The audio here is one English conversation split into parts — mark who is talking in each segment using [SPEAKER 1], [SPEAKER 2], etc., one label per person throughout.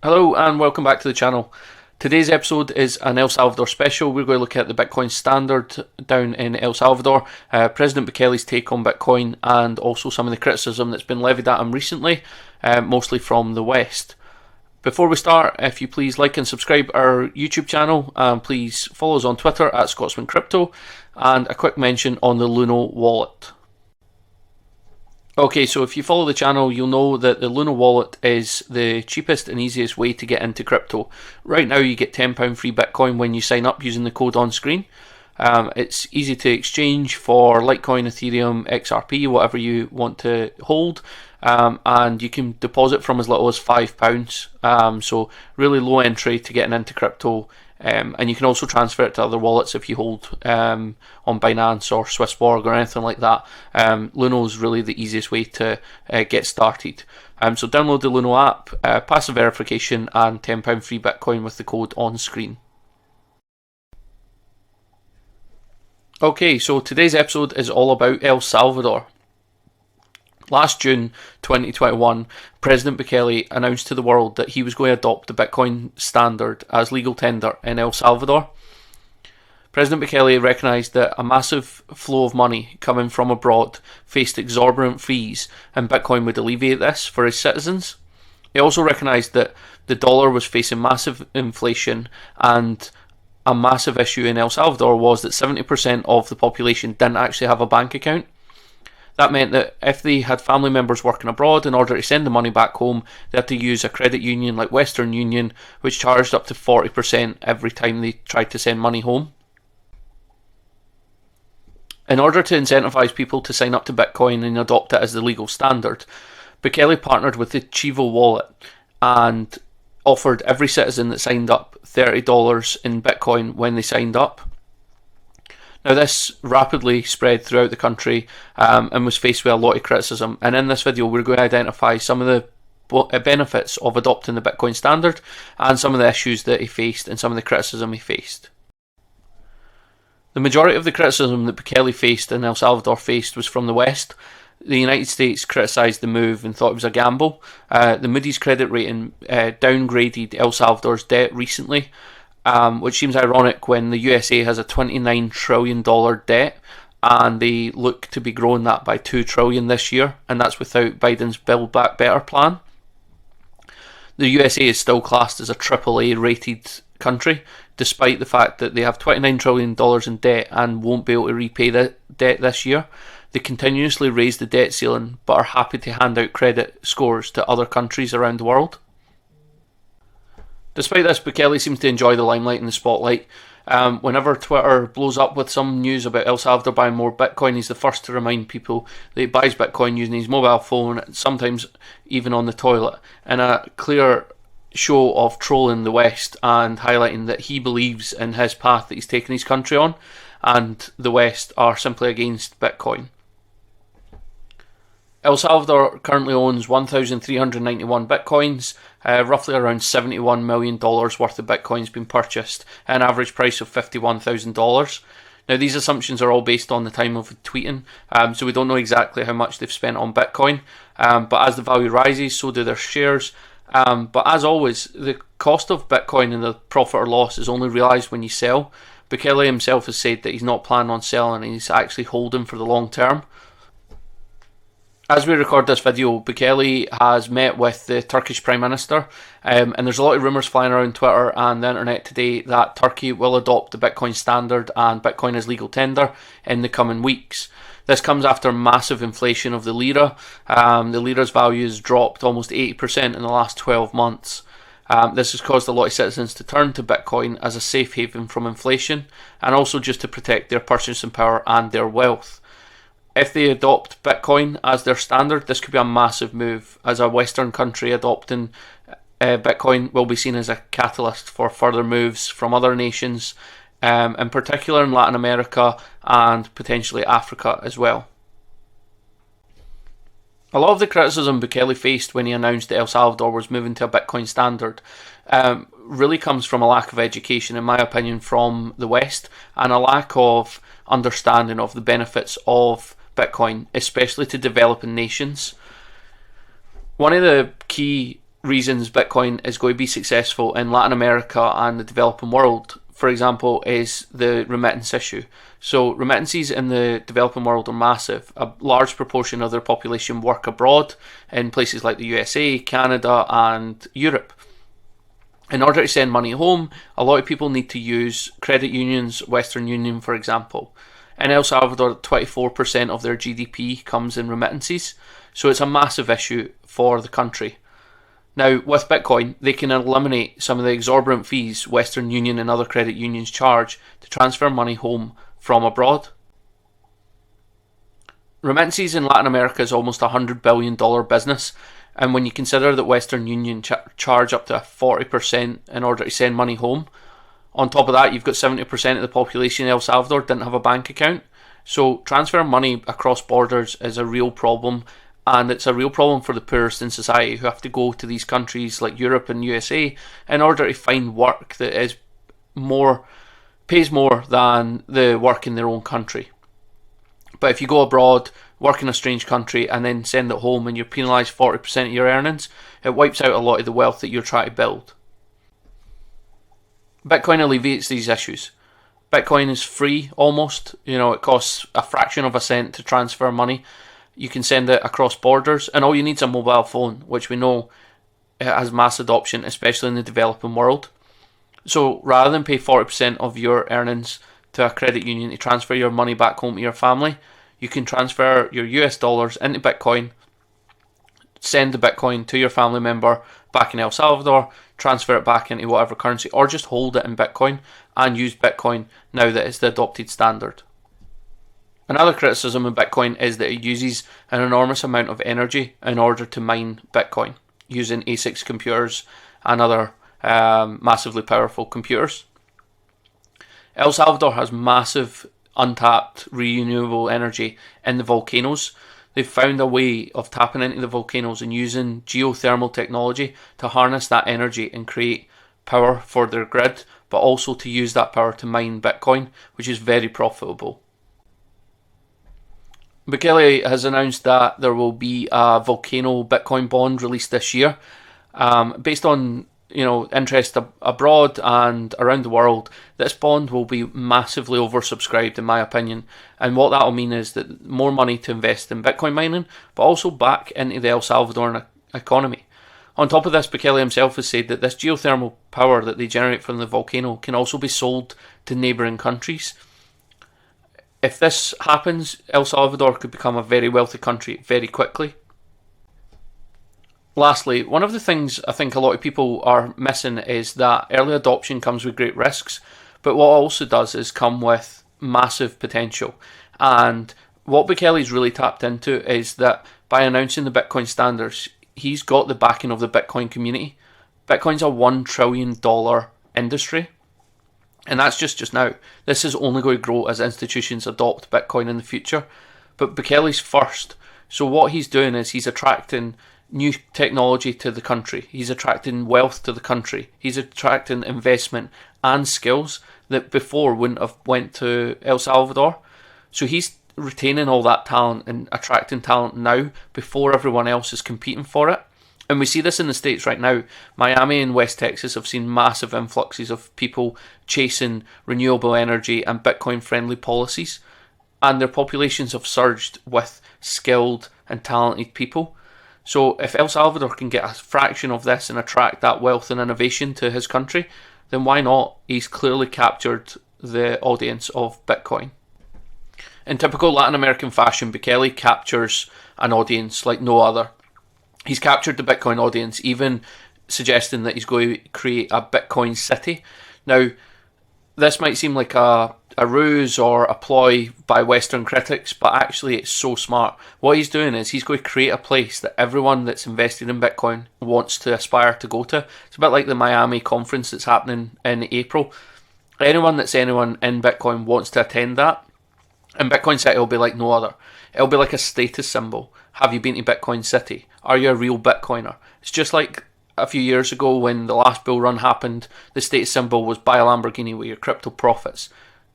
[SPEAKER 1] Hello and welcome back to the channel. Today's episode is an El Salvador special. We're going to look at the Bitcoin standard down in El Salvador, President Bukele's take on Bitcoin, and also some of the criticism that's been levied at him recently, mostly from the West. Before we start, if you please like and subscribe our YouTube channel, and please follow us on Twitter at Scotsman Crypto, and a quick mention on the Luno wallet. Okay, so if you follow the channel, you'll know that the Luno wallet is the cheapest and easiest way to get into crypto. Right now you get £10 free Bitcoin when you sign up using the code on screen. It's easy to exchange for Litecoin, Ethereum, XRP, whatever you want to hold. And you can deposit from as little as £5. So really low entry to getting into crypto. And you can also transfer it to other wallets if you hold on Binance or Swissborg or anything like that. Luno is really the easiest way to get started. So download the Luno app, pass the verification, and £10 free Bitcoin with the code on screen. Okay, so today's episode is all about El Salvador. Last June 2021, President Bukele announced to the world that he was going to adopt the Bitcoin standard as legal tender in El Salvador. President Bukele recognised that a massive flow of money coming from abroad faced exorbitant fees, and Bitcoin would alleviate this for his citizens. He also recognised that the dollar was facing massive inflation, and a massive issue in El Salvador was that 70% of the population didn't actually have a bank account. That meant that if they had family members working abroad, in order to send the money back home, they had to use a credit union like Western Union, which charged up to 40% every time they tried to send money home. In order to incentivise people to sign up to Bitcoin and adopt it as the legal standard, Bukele partnered with the Chivo wallet and offered every citizen that signed up $30 in Bitcoin when they signed up. Now this rapidly spread throughout the country and was faced with a lot of criticism, and in this video we're going to identify some of the benefits of adopting the Bitcoin standard and some of the issues that he faced and some of the criticism he faced. The majority of the criticism that Bukele faced and El Salvador faced was from the West. The United States criticised the move and thought it was a gamble. The Moody's credit rating downgraded El Salvador's debt recently, which seems ironic when the USA has a $29 trillion debt and they look to be growing that by $2 trillion this year, and that's without Biden's Build Back Better plan. The USA is still classed as a AAA rated country, despite the fact that they have $29 trillion in debt and won't be able to repay the debt this year. They continuously raise the debt ceiling but are happy to hand out credit scores to other countries around the world. Despite this, Bukele seems to enjoy the limelight and the spotlight. Whenever Twitter blows up with some news about El Salvador buying more Bitcoin, he's the first to remind people that he buys Bitcoin using his mobile phone, sometimes even on the toilet, in a clear show of trolling the West and highlighting that he believes in his path that he's taken his country on, and the West are simply against Bitcoin. El Salvador currently owns 1,391 Bitcoins, roughly around $71 million worth of Bitcoins been purchased at an average price of $51,000. Now these assumptions are all based on the time of tweeting, so we don't know exactly how much they've spent on Bitcoin, but as the value rises, so do their shares. But as always, the cost of Bitcoin and the profit or loss is only realised when you sell. Bukele himself has said that he's not planning on selling, he's actually holding for the long term. As we record this video, Bukele has met with the Turkish Prime Minister, and there's a lot of rumours flying around Twitter and the internet today that Turkey will adopt the Bitcoin standard and Bitcoin as legal tender in the coming weeks. This comes after massive inflation of the lira. The lira's value has dropped almost 80% in the last 12 months. This has caused a lot of citizens to turn to Bitcoin as a safe haven from inflation, and also just to protect their purchasing power and their wealth. If they adopt Bitcoin as their standard, this could be a massive move, as a Western country adopting Bitcoin will be seen as a catalyst for further moves from other nations, in particular in Latin America and potentially Africa as well. A lot of the criticism Bukele faced when he announced that El Salvador was moving to a Bitcoin standard really comes from a lack of education, in my opinion, from the West, and a lack of understanding of the benefits of Bitcoin, especially to developing nations. One of the key reasons Bitcoin is going to be successful in Latin America and the developing world, for example, is the remittance issue. So remittances in the developing world are massive. A large proportion of their population work abroad in places like the USA, Canada, and Europe. In order to send money home, a lot of people need to use credit unions, Western Union for example. In El Salvador, 24% of their GDP comes in remittances, so it's a massive issue for the country. Now, with Bitcoin, they can eliminate some of the exorbitant fees Western Union and other credit unions charge to transfer money home from abroad. Remittances in Latin America is almost a $100 billion business, and when you consider that Western Union charge up to 40% in order to send money home, on top of that, you've got 70% of the population in El Salvador didn't have a bank account. So transferring money across borders is a real problem, and it's a real problem for the poorest in society who have to go to these countries like Europe and USA in order to find work that pays more than the work in their own country. But if you go abroad, work in a strange country, and then send it home and you're penalised 40% of your earnings, it wipes out a lot of the wealth that you're trying to build. Bitcoin alleviates these issues. Bitcoin is free almost. It costs a fraction of a cent to transfer money. You can send it across borders, and all you need is a mobile phone, which we know it has mass adoption, especially in the developing world. So rather than pay 40% of your earnings to a credit union to transfer your money back home to your family, you can transfer your US dollars into Bitcoin, send the Bitcoin to your family member back in El Salvador, transfer it back into whatever currency, or just hold it in Bitcoin and use Bitcoin now that it's the adopted standard. Another criticism of Bitcoin is that it uses an enormous amount of energy in order to mine Bitcoin, using ASICs computers and other massively powerful computers. El Salvador has massive untapped renewable energy in the volcanoes. They've found a way of tapping into the volcanoes and using geothermal technology to harness that energy and create power for their grid, but also to use that power to mine Bitcoin, which is very profitable. Bukele has announced that there will be a Volcano Bitcoin bond released this year. Based on interest abroad and around the world, this bond will be massively oversubscribed in my opinion, and what that will mean is that more money to invest in Bitcoin mining, but also back into the El Salvadoran economy. On top of this, Bukele himself has said that this geothermal power that they generate from the volcano can also be sold to neighbouring countries. If this happens, El Salvador could become a very wealthy country very quickly. Lastly, one of the things I think a lot of people are missing is that early adoption comes with great risks, but what it also does is come with massive potential. And what Bukele's really tapped into is that by announcing the Bitcoin standards, he's got the backing of the Bitcoin community. Bitcoin's a $1 trillion industry, and that's just now. This is only going to grow as institutions adopt Bitcoin in the future, but Bukele's first. So what he's doing is he's attracting new technology to the country. He's attracting wealth to the country. He's attracting investment and skills that before wouldn't have went to El Salvador. So he's retaining all that talent and attracting talent now before everyone else is competing for it. And we see this in the States right now. Miami and West Texas have seen massive influxes of people chasing renewable energy and Bitcoin-friendly policies. And their populations have surged with skilled and talented people. So if El Salvador can get a fraction of this and attract that wealth and innovation to his country, then why not? He's clearly captured the audience of Bitcoin. In typical Latin American fashion, Bukele captures an audience like no other. He's captured the Bitcoin audience, even suggesting that he's going to create a Bitcoin city. Now, this might seem like a ruse or a ploy by Western critics, but actually it's so smart. What he's doing is he's going to create a place that everyone that's invested in Bitcoin wants to aspire to go to. It's a bit like the Miami conference that's happening in April. Anyone in Bitcoin wants to attend that, and Bitcoin City will be like no other. It'll be like a status symbol. Have you been to Bitcoin City? Are you a real Bitcoiner? It's just like a few years ago when the last bull run happened, the status symbol was buy a Lamborghini with your crypto profits.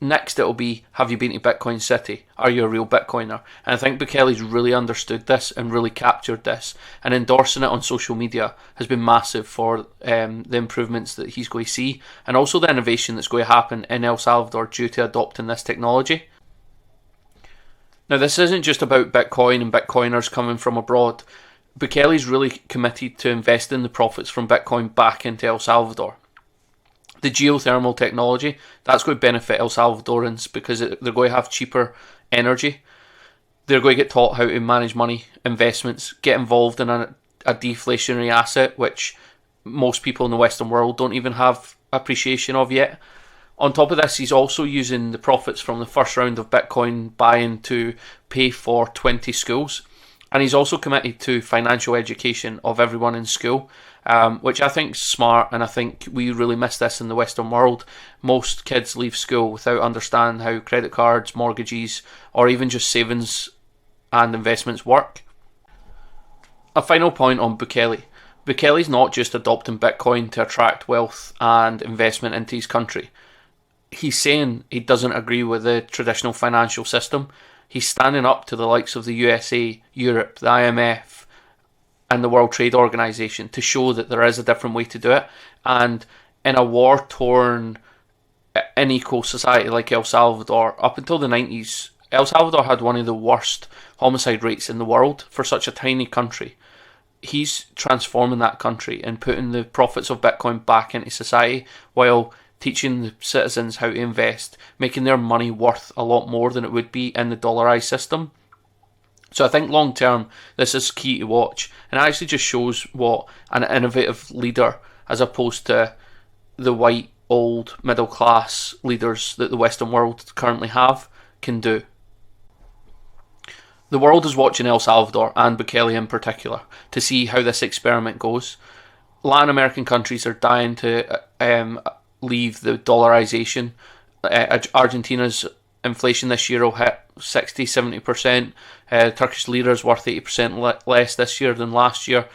[SPEAKER 1] Next, it'll be, have you been to Bitcoin City? Are you a real Bitcoiner? And I think Bukele's really understood this and really captured this, and endorsing it on social media has been massive for the improvements that he's going to see, and also the innovation that's going to happen in El Salvador due to adopting this technology. Now, this isn't just about Bitcoin and Bitcoiners coming from abroad. Bukele's really committed to investing the profits from Bitcoin back into El Salvador. The geothermal technology, that's going to benefit El Salvadorans because they're going to have cheaper energy. They're going to get taught how to manage money, investments, get involved in a deflationary asset, which most people in the Western world don't even have appreciation of yet. On top of this, he's also using the profits from the first round of Bitcoin buying to pay for 20 schools. And he's also committed to financial education of everyone in school, which I think is smart, and I think we really miss this in the Western world. Most kids leave school without understanding how credit cards, mortgages, or even just savings and investments work. A final point on Bukele. Bukele's not just adopting Bitcoin to attract wealth and investment into his country. He's saying he doesn't agree with the traditional financial system. He's standing up to the likes of the USA, Europe, the IMF, and the World Trade Organization to show that there is a different way to do it. And in a war-torn, unequal society like El Salvador, up until the 90s, El Salvador had one of the worst homicide rates in the world for such a tiny country. He's transforming that country and putting the profits of Bitcoin back into society while teaching the citizens how to invest, making their money worth a lot more than it would be in the dollarized system. So I think long term, this is key to watch, and it actually just shows what an innovative leader, as opposed to the white, old, middle class leaders that the Western world currently have, can do. The world is watching El Salvador, and Bukele in particular, to see how this experiment goes. Latin American countries are dying to leave the dollarization. Argentina's inflation this year will hit 60-70%. Turkish lira is worth 80% less this year than last year.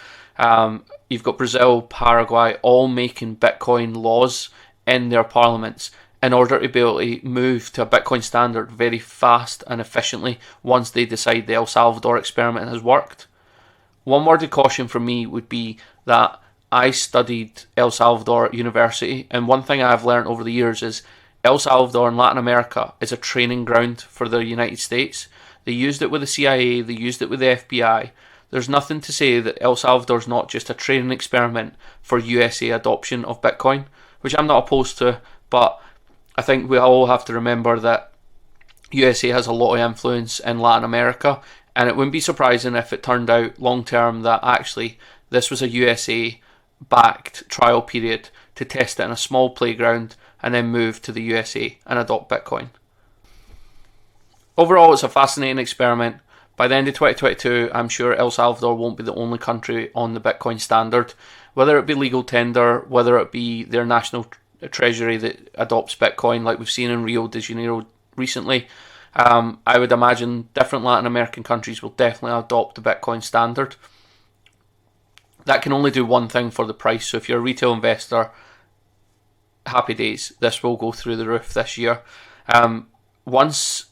[SPEAKER 1] You've got Brazil, Paraguay all making Bitcoin laws in their parliaments in order to be able to move to a Bitcoin standard very fast and efficiently once they decide the El Salvador experiment has worked. One word of caution from me would be that I studied El Salvador at university, and one thing I've learned over the years is El Salvador and Latin America is a training ground for the United States. They used it with the CIA, they used it with the FBI. There's nothing to say that El Salvador is not just a training experiment for USA adoption of Bitcoin, which I'm not opposed to, but I think we all have to remember that USA has a lot of influence in Latin America, and it wouldn't be surprising if it turned out long term that actually this was a USA backed trial period to test it in a small playground and then move to the USA and adopt Bitcoin. Overall, it's a fascinating experiment. By the end of 2022, I'm sure El Salvador won't be the only country on the Bitcoin standard. Whether it be legal tender, whether it be their national treasury that adopts Bitcoin like we've seen in Rio de Janeiro recently, I would imagine different Latin American countries will definitely adopt the Bitcoin standard. That can only do one thing for the price. So if you're a retail investor, happy days. This will go through the roof this year. Once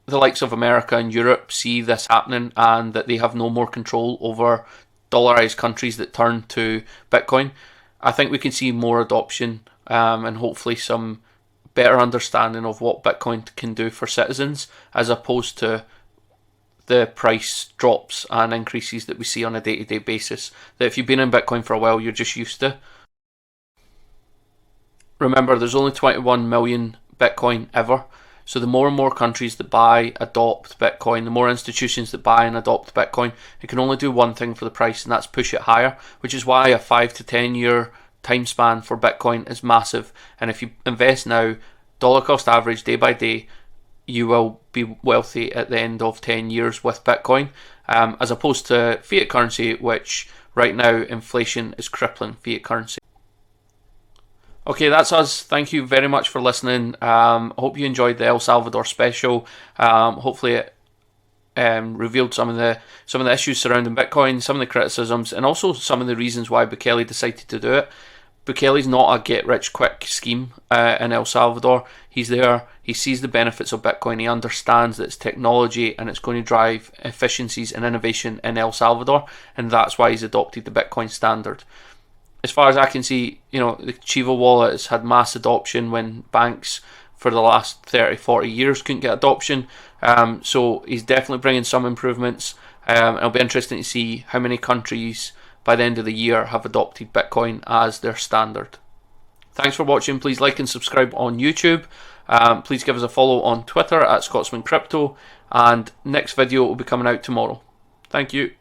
[SPEAKER 1] the likes of America and Europe see this happening and that they have no more control over dollarized countries that turn to Bitcoin, I think we can see more adoption and hopefully some better understanding of what Bitcoin can do for citizens, as opposed to the price drops and increases that we see on a day-to-day basis that if you've been in Bitcoin for a while, you're just used to. Remember, there's only 21 million Bitcoin ever, so the more and more countries that buy, adopt Bitcoin, the more institutions that buy and adopt Bitcoin, it can only do one thing for the price, and that's push it higher, which is why a 5 to 10 year time span for Bitcoin is massive. And if you invest now, dollar cost average day by day, you will be wealthy at the end of 10 years with Bitcoin, as opposed to fiat currency, which right now inflation is crippling fiat currency. Okay, that's us. Thank you very much for listening. Hope you enjoyed the El Salvador special. Hopefully it revealed some of the issues surrounding Bitcoin, some of the criticisms, and also some of the reasons why Bukele decided to do it. Bukele's not a get-rich-quick scheme in El Salvador. He's there, he sees the benefits of Bitcoin, he understands that it's technology and it's going to drive efficiencies and innovation in El Salvador, and that's why he's adopted the Bitcoin standard. As far as I can see, the Chivo wallet has had mass adoption when banks for the last 30-40 years couldn't get adoption. So he's definitely bringing some improvements. It'll be interesting to see how many countries by the end of the year have adopted Bitcoin as their standard. Thanks for watching. Please like and subscribe on YouTube. Please give us a follow on Twitter at Scotsman Crypto, and next video will be coming out tomorrow. Thank you.